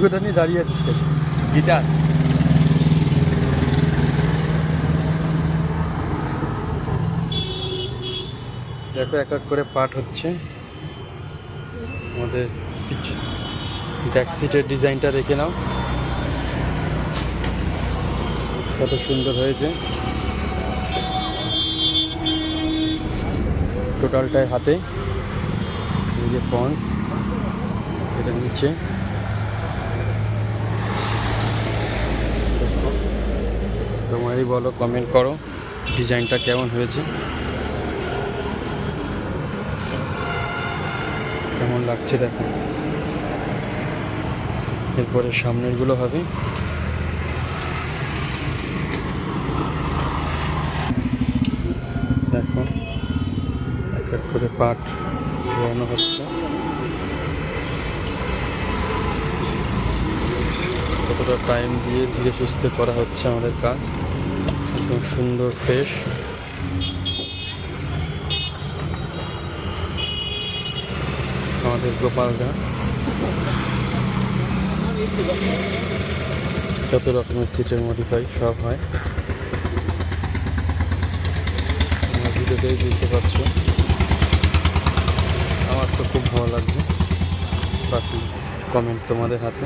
ওটা নিয়ে দাঁড়িয়ে আছিস কেন? গিটার। দেখো এক এক করে পার্ট হচ্ছে। আমাদের ব্যাক সিটের ডিজাইনটা দেখে নাও, কত সুন্দর হয়েছে। টোটালটাই হাতে, এই যে পন্স, এটা নিচে তোমারই বলো, কমেন্ট করো ডিজাইনটা কেমন হয়েছে, কেমন লাগছে দেখো। এরপরে সামনের গুলো হবে। দেখো এক এক করে পার্ট ঘোরানো হচ্ছে। কতটা টাইম দিয়ে ধীরে সুস্থে করা হচ্ছে আমাদের কাজ, একদম সুন্দর ফ্রেশ। আমাদের গোপালগা কত রকমের সিটের মডিফাই সব হয়, আমার ভিডিওতেই বুঝতে পারছো। আমার তো খুব ভালো লাগছে, বাকি কমেন্ট তোমাদের হাতে।